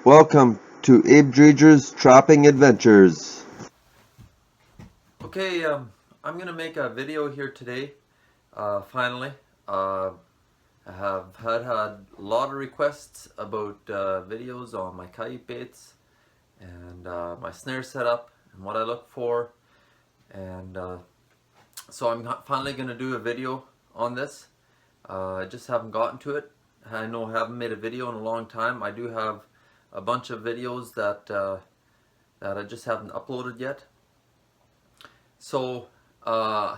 Welcome to Abe Dreger's Trapping Adventures. Okay, I'm gonna make a video here today. Finally, I have had a lot of requests about videos on my Coyote baits and my snare setup and what I look for, and so I'm finally gonna do a video on this. I just haven't gotten to it. I know I haven't made a video in a long time. I do have a bunch of videos that I just haven't uploaded yet. So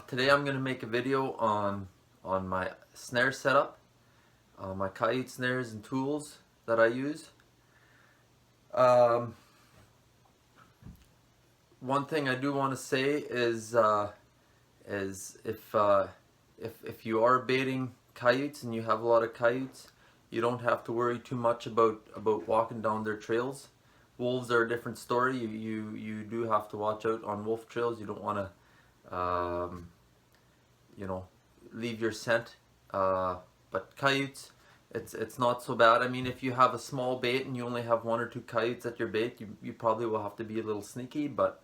today I'm going to make a video on my snare setup, my Coyote snares and tools that I use. One thing I do want to say is if you are baiting coyotes and you have a lot of coyotes, you don't have to worry too much about walking down their trails. Wolves are a different story. You do have to watch out on wolf trails. You don't want to leave your scent. But coyotes, it's not so bad. I mean, if you have a small bait and you only have one or two coyotes at your bait, you probably will have to be a little sneaky. But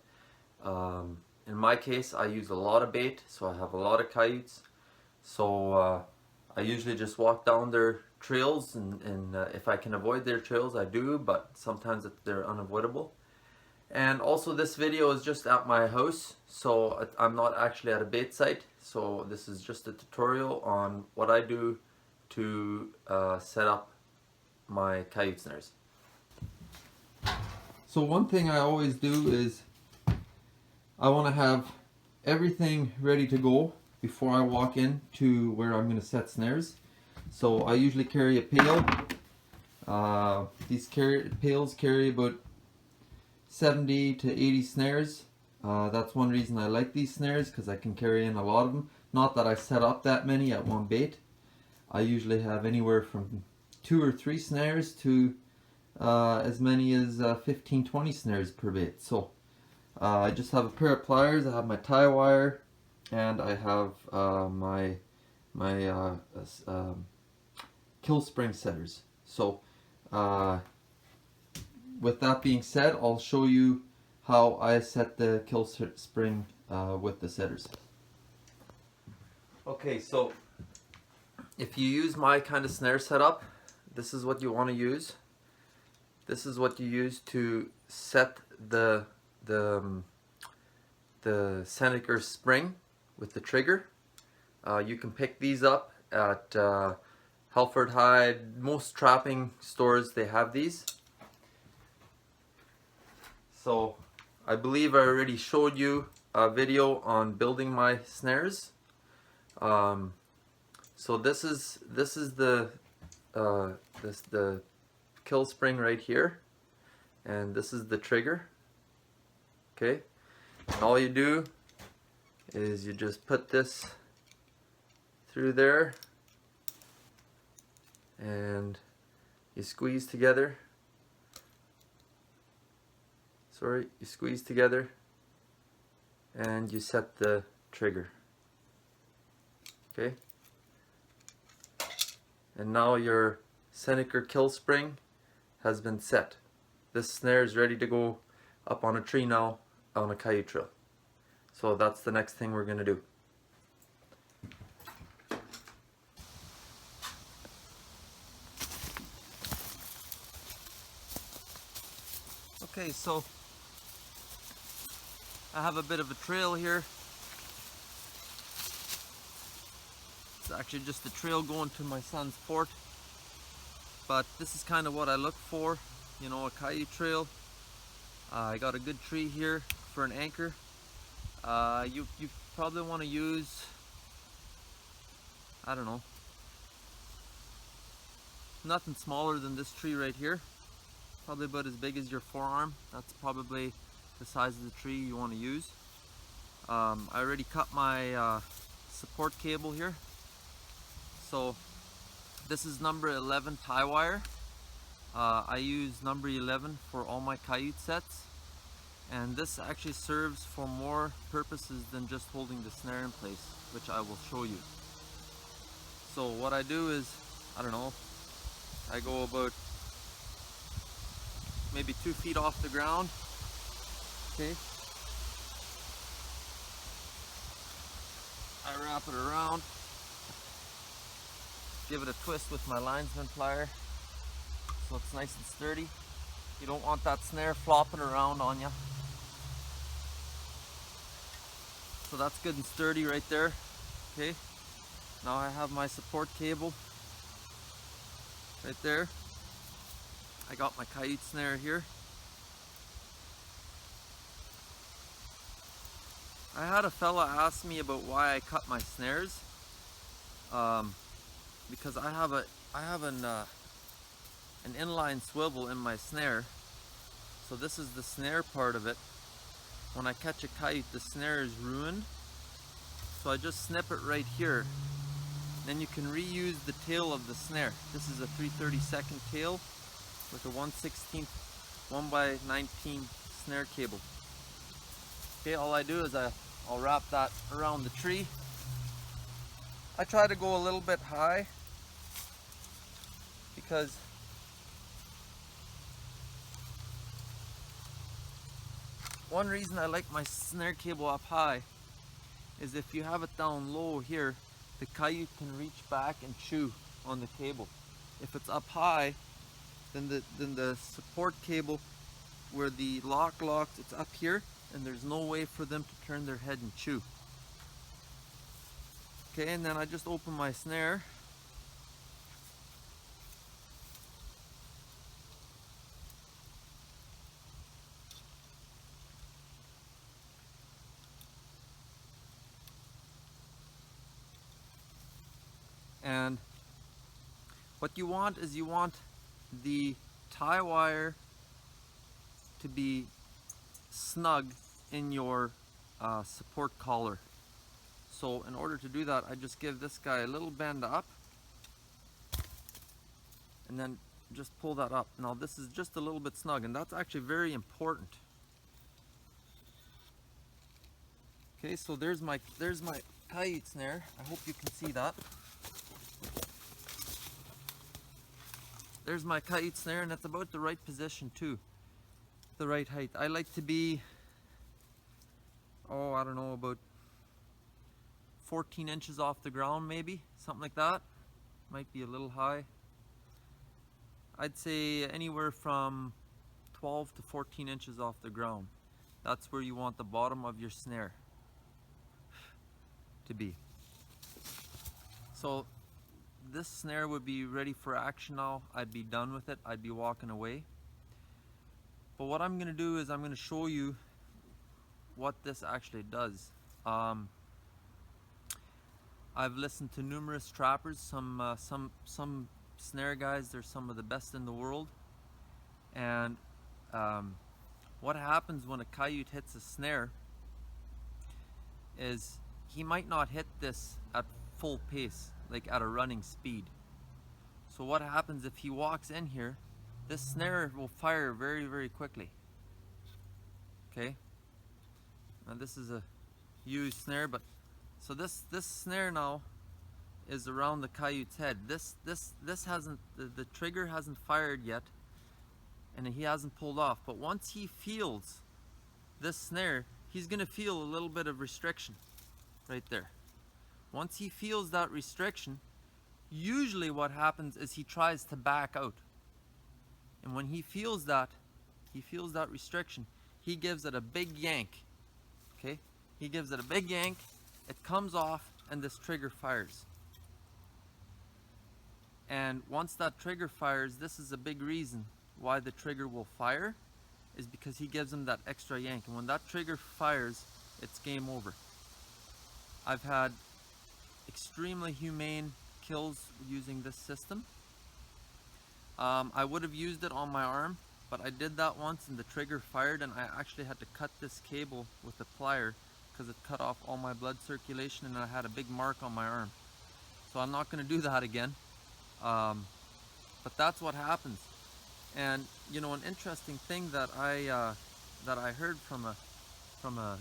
in my case, I use a lot of bait, so I have a lot of coyotes. So I usually just walk down their trails, and if I can avoid their trails, I do. But sometimes they're unavoidable. And also, this video is just at my house, so I'm not actually at a bait site. So this is just a tutorial on what I do to set up my coyote snares. So one thing I always do is I want to have everything ready to go before I walk in to where I'm going to set snares. So I usually carry a pail. These pails carry about 70 to 80 snares. That's one reason I like these snares, because I can carry in a lot of them. Not that I set up that many at one bait. I usually have anywhere from 2 or 3 snares to as many as 15-20 snares per bait. So I just have a pair of pliers, I have my tie wire, and I have my kill spring setters. So with that being said, I'll show you how I set the kill spring with the setters. Okay, so if you use my kind of snare setup, this is what you want to use. This is what you use to set the Snaring spring with the trigger. You can pick these up at Halford Hyde. Most trapping stores, they have these. So I believe I already showed you a video on building my snares. So this is the kill spring right here, and this is the trigger. Okay, and all you do is you just put this through there and you squeeze together. You squeeze together and you set the trigger. Okay, and now your Snaring kill spring has been set. This snare is ready to go up on a tree now on a coyote trail. So that's the next thing we're going to do. Okay, so I have a bit of a trail here. It's actually just a trail going to my son's fort. But this is kind of what I look for, you know, a coyote trail. I got a good tree here for an anchor. You probably want to use, I don't know, nothing smaller than this tree right here. Probably about as big as your forearm. That's probably the size of the tree you want to use. I already cut my support cable here. So this is number 11 tie wire. I use number 11 for all my coyote sets, and this actually serves for more purposes than just holding the snare in place, which I will show you. So what I do is, I don't know, I go about maybe 2 feet off the ground. Okay. I wrap it around, give it a twist with my linesman plier so it's nice and sturdy. You don't want that snare flopping around on you. So that's good and sturdy right there. Okay, now I have my support cable right there. I got my Coyote snare here. I had a fella ask me about why I cut my snares, because I have an inline swivel in my snare. So this is the snare part of it. When I catch a coyote, the snare is ruined. So I just snip it right here. Then you can reuse the tail of the snare. This is a 3/32 tail with a 1/16 1x19 snare cable. Okay, all I do is I'll wrap that around the tree. I try to go a little bit high because one reason I like my snare cable up high is if you have it down low here, the coyote can reach back and chew on the cable. If it's up high, then the support cable where the lock locks, it's up here, and there's no way for them to turn their head and chew. Okay, and then I just open my snare. And what you want is you want the tie wire to be snug in your support collar. So in order to do that, I just give this guy a little bend up and then just pull that up. Now this is just a little bit snug, and that's actually very important. Okay, so there's my coyote snare. I hope you can see that. There's my coyote snare, and it's about the right position too, the right height. I like to be, I don't know, about 14 inches off the ground, maybe, something like that. Might be a little high. I'd say anywhere from 12 to 14 inches off the ground. That's where you want the bottom of your snare to be. So this snare would be ready for action now. I'd be done with it. I'd be walking away. But what I'm going to do is I'm going to show you what this actually does. I've listened to numerous trappers, some snare guys. They're some of the best in the world. And what happens when a coyote hits a snare is he might not hit this at full pace, like at a running speed. So what happens if he walks in here, this snare will fire very, very quickly. Okay, now this is a used snare, but so this snare now is around the coyote's head. This hasn't, the trigger hasn't fired yet, and he hasn't pulled off. But once he feels this snare, he's gonna feel a little bit of restriction right there. Once he feels that restriction, usually what happens is he tries to back out. And when he feels that restriction, he gives it a big yank. Okay? He gives it a big yank, it comes off, and this trigger fires. And once that trigger fires, this is a big reason why the trigger will fire, is because he gives him that extra yank. And when that trigger fires, it's game over. I've had extremely humane kills using this system. I would have used it on my arm, but I did that once and the trigger fired, and I actually had to cut this cable with a plier because it cut off all my blood circulation and I had a big mark on my arm. So I'm not going to do that again. But that's what happens. And you know, an interesting thing that I heard from a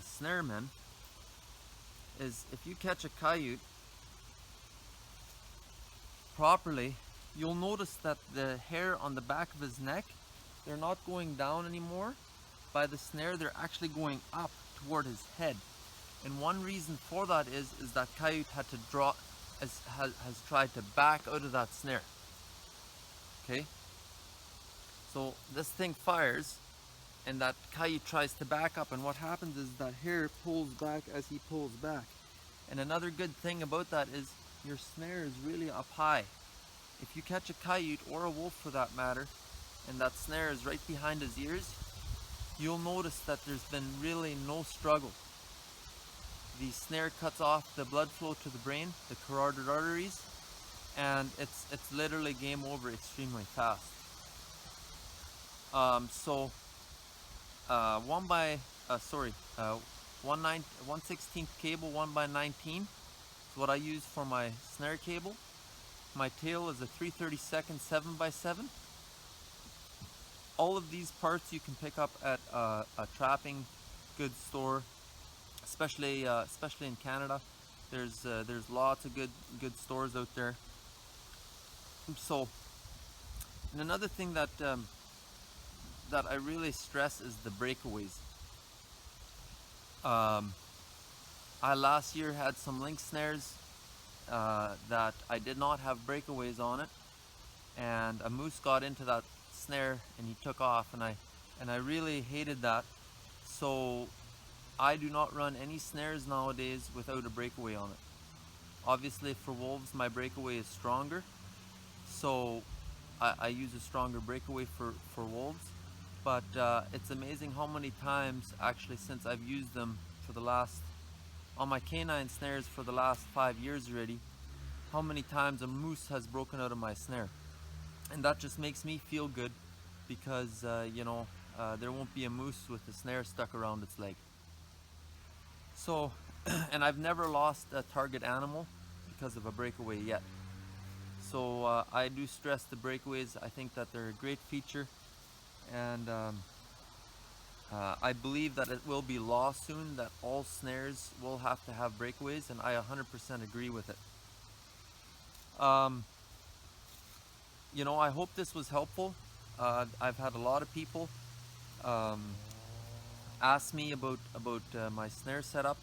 snareman is if you catch a coyote properly, you'll notice that the hair on the back of his neck they're not going down anymore by the snare, they're actually going up toward his head. And one reason for that is that Coyote had to draw, has tried to back out of that snare. Okay? So this thing fires, and that Coyote tries to back up, and what happens is that hair pulls back as he pulls back. And another good thing about that is your snare is really up high. If you catch a Coyote, or a wolf for that matter, and that snare is right behind his ears, you'll notice that there's been really no struggle. The snare cuts off the blood flow to the brain, the carotid arteries, and it's literally game over extremely fast. So 1/16 cable, 1/19 is what I use for my snare cable. My tail is a 3/32 7x7. All of these parts you can pick up at a trapping goods store, especially in Canada. There's lots of good stores out there. So, and another thing that that I really stress is the breakaways. I last year had some link snares that I did not have breakaways on it, and a moose got into that snare and he took off, and I really hated that. So I do not run any snares nowadays without a breakaway on it. Obviously for wolves my breakaway is stronger, so I use a stronger breakaway for wolves. But it's amazing how many times actually since I've used them for the last, on my canine snares for the last 5 years already, how many times a moose has broken out of my snare. And that just makes me feel good, because there won't be a moose with a snare stuck around its leg. So, and I've never lost a target animal because of a breakaway yet. So I do stress the breakaways. I think that they're a great feature, and I believe that it will be law soon that all snares will have to have breakaways, and I 100% agree with it. I hope this was helpful. I've had a lot of people ask me about my snare setup,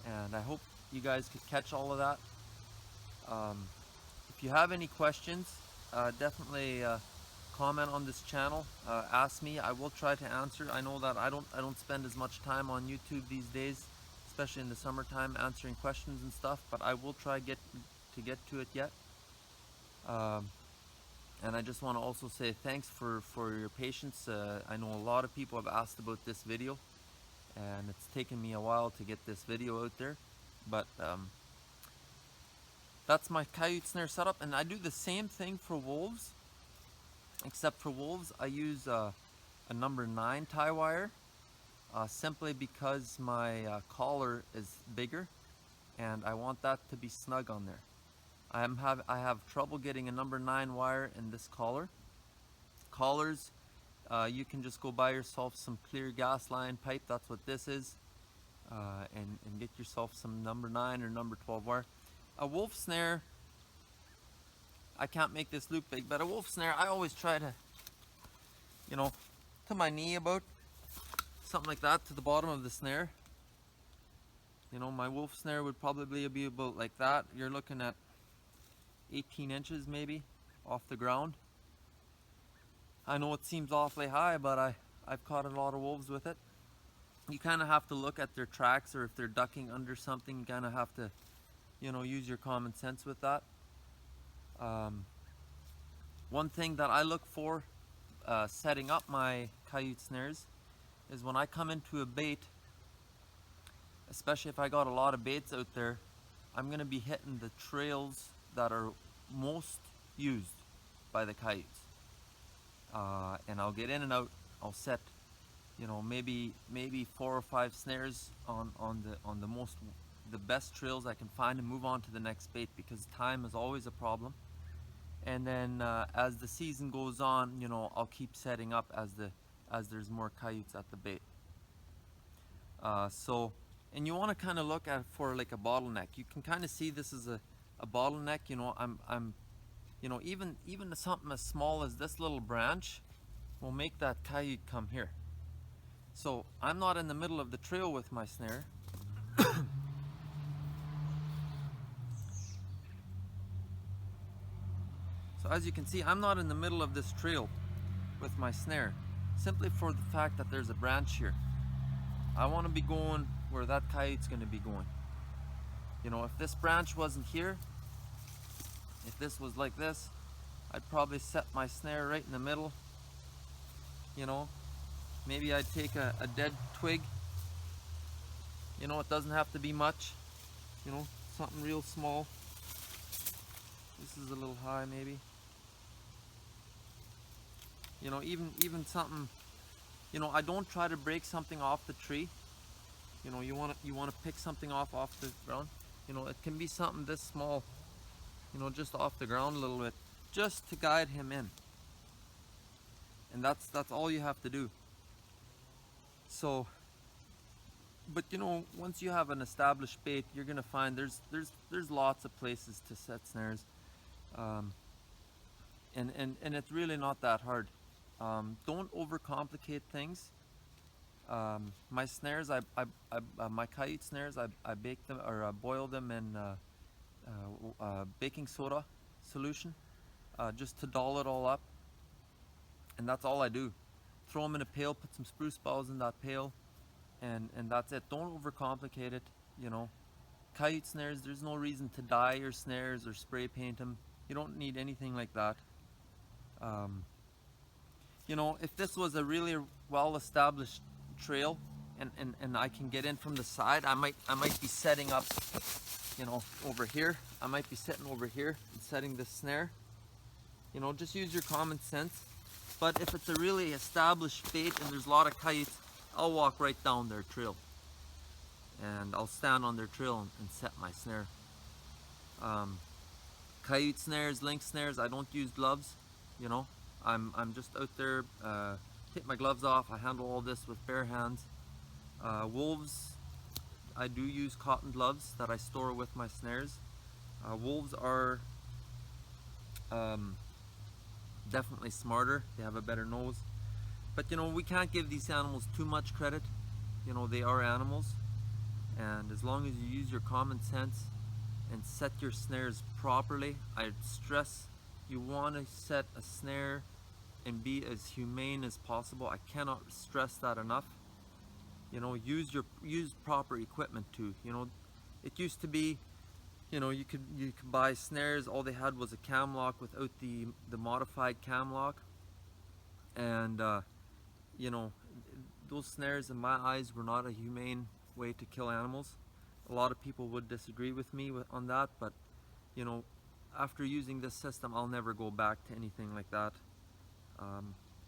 and I hope you guys could catch all of that. If you have any questions, definitely comment on this channel. Ask me. I will try to answer. I know that I don't spend as much time on YouTube these days, especially in the summertime, answering questions and stuff. But I will try to get to it yet. And I just want to also say thanks for your patience. I know a lot of people have asked about this video, and it's taken me a while to get this video out there, but that's my Coyote snare setup. And I do the same thing for wolves, except for wolves I use a number 9 tie wire, simply because my collar is bigger and I want that to be snug on there. I have trouble getting a number 9 wire in this collar. Collars, you can just go buy yourself some clear gas line pipe. That's what this is, and get yourself some number 9 or number 12 wire. A wolf snare, I can't make this loop big, but a wolf snare, I always try to, to my knee, about something like that, to the bottom of the snare. My wolf snare would probably be about like that. You're looking at 18 inches maybe off the ground. I know it seems awfully high, but I've caught a lot of wolves with it. You kind of have to look at their tracks, or if they're ducking under something, you kind of have to, use your common sense with that. One thing that I look for setting up my Coyote snares is when I come into a bait, especially if I got a lot of baits out there, I'm going to be hitting the trails that are most used by the Coyotes. And I'll get in and out. I'll set, maybe 4 or 5 snares on the best trails I can find, and move on to the next bait, because time is always a problem. And then as the season goes on, I'll keep setting up as there's more Coyotes at the bait. And you want to kind of look at for like a bottleneck. You can kind of see this is a bottleneck. I'm even something as small as this little branch. will make that coyote come here. So I'm not in the middle of the trail with my snare. So as you can see, I'm not in the middle of this trail with my snare, simply for the fact that there's a branch here. I want to be going where that coyote's going to be going. You know, if this branch wasn't here, if this was like this, I'd probably set my snare right in the middle. You know, maybe I'd take a dead twig. You know, it doesn't have to be much. You know, something real small. This is a little high maybe. You know, even something, you know, I don't try to break something off the tree. You know, you want to pick something off the ground. You know, it can be something this small, you know, just off the ground a little bit, just to guide him in. And that's all you have to do. So, but you know, once you have an established bait, you're gonna find there's lots of places to set snares, and it's really not that hard. Don't overcomplicate things. My snares, my coyote snares, I bake them or boil them in baking soda solution, just to doll it all up, and that's all I do. Throw them in a pail, put some spruce boughs in that pail, and that's it. Don't overcomplicate it. You know, coyote snares, there's no reason to dye your snares or spray paint them. You don't need anything like that. You know, if this was a really well-established trail and I can get in from the side, I might be setting up, you know, over here. I might be sitting over here and setting this snare. You know, just use your common sense. But if it's a really established bait and there's a lot of coyotes, I'll walk right down their trail. And I'll stand on their trail and set my snare. Coyote snares, lynx snares, I don't use gloves, you know. I'm just out there, take my gloves off, I handle all this with bare hands. Wolves, I do use cotton gloves that I store with my snares. Wolves are definitely smarter, they have a better nose. But you know, we can't give these animals too much credit. You know, they are animals. And as long as you use your common sense and set your snares properly, I stress you want to set a snare and be as humane as possible. I cannot stress that enough. You know, use proper equipment too. You know, it used to be, you know, you could buy snares, all they had was a cam lock without the modified cam lock. And you know, those snares in my eyes were not a humane way to kill animals. A lot of people would disagree with me on that, but you know, after using this system, I'll never go back to anything like that.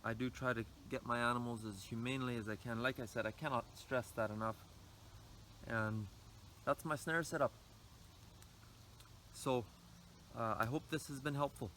I do try to get my animals as humanely as I can. Like I said, I cannot stress that enough. And that's my snare setup. So I hope this has been helpful.